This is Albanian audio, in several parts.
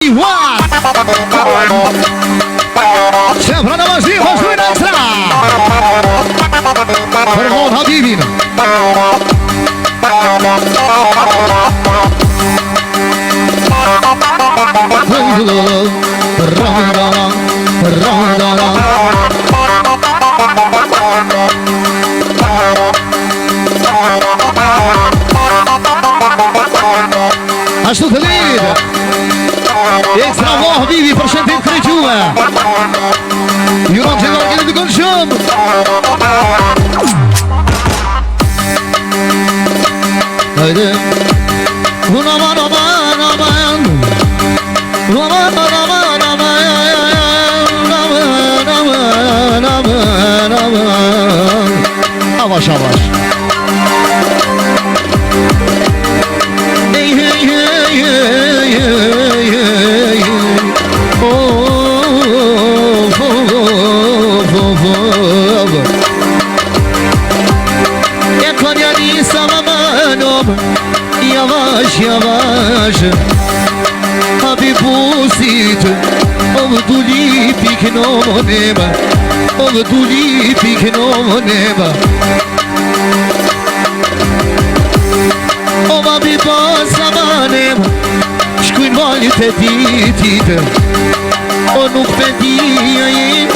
Sempre na vazia, vazio na extra. Fermon Habibin. Ashtu të lidë Ekstra voh vivi për shëndet kreque Juron që nërgjene të kënë shumë Hajde Unaman, aman, aman Unaman, aman, aman Avaş, avaş Yavaş yavaş Habibusit Ovduli pikno neba Ovduli pikno neba Ova bi basamanem Shkujn valit e ditit O nuk pendia jem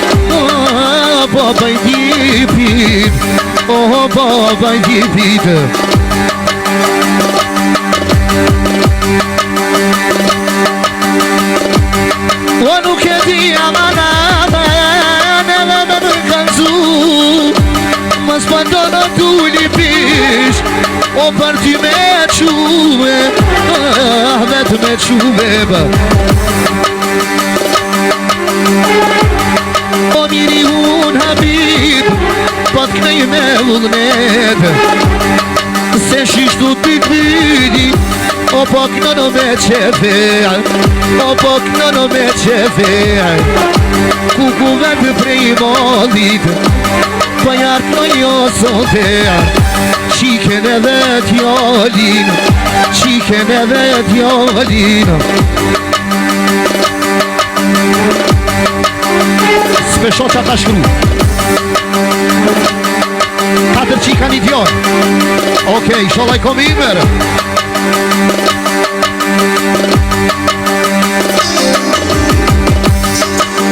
Baba i dipit O baba i dipit O nuk e di amaname Neve me kanzu Mas pandono tu li pish O për ty me quve Vetë me quve O miri un Habib Po t'knej me vullnet Se shishtu t'i t'vidi O po kënono me qefe O po kënono me qefe Kuku vetë prej molit Po jartë në jo sote Qiken edhe t'jolin Qiken edhe t'jolin Spesho që ta shkru Katër qika një t'jol Okej, sholaj kom imer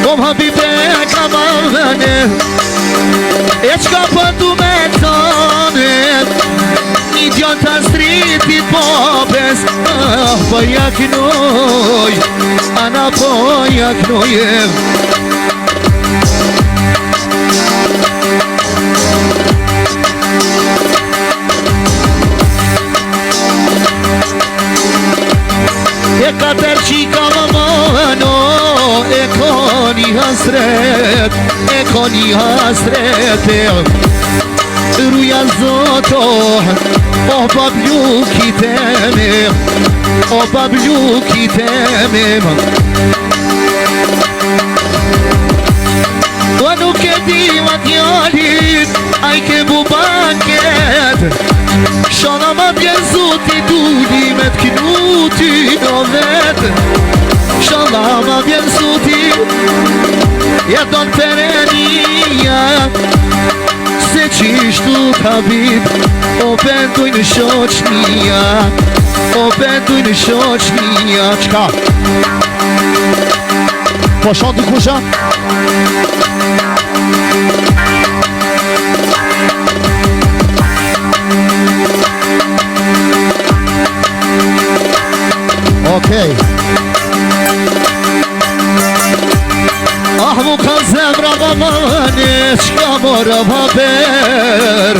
Om Habibe ka marrëne E qka pëndu me tane Një djallë të stritit popes Po jaknoj Ana po jaknojem E katër qika më mëno E koni hasret E koni hasret Ruja zoto O babluki teme O babluki teme O nuk e di ma t'jallit A i ke bu banket Shona ma bjen zuti duli me t'kinuti do vet Shona ma bjen zuti Ja don perenia Se qishtu t'habib O benduj në shoqnia O benduj në shoqnia Qka? Po shon të kusha? Okej Ah mu kan zemra babane Qka mora haber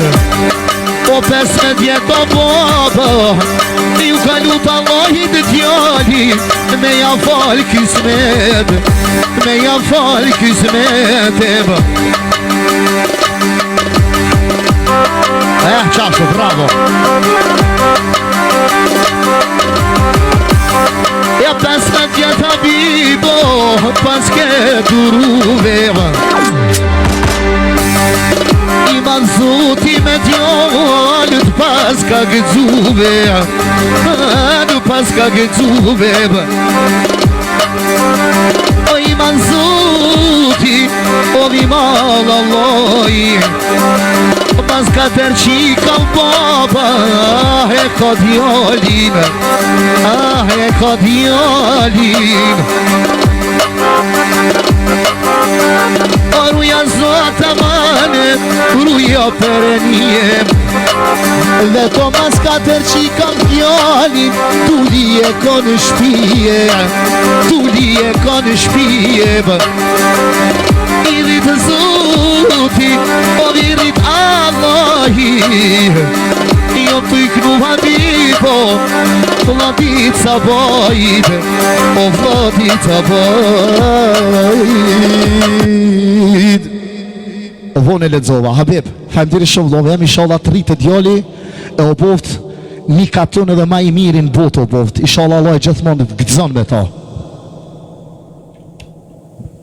O 15 vjet o baba Ju ka lut Allahit t'jali Me ja fal kismet Me ja fal kismet Qasho, bravo Ja 15 vjet Habibo Pas ke duruve Iman zuti me djallët Pas ka gëzuve Pas ka gëzuve Ovi mal Allahi Mas katër qika baba Ah e ka djalin Ah e ka djalin Ruja zota mane Ruja perenije Dhe to mas katër qika djalin Tulli e ka në shpije Tulli e ka në shpije I rritë Zoti O virit Allahi Jo të iknu Habibo Vladit Sabajt O Vladit Sabajt Vone ledzova Habib, hamdiri shumë love Jam inshallah të rritë djali E o boft Një katun edhe ma I mirin botë o boft Inshallah Allah e gjithmonë gëzon me ta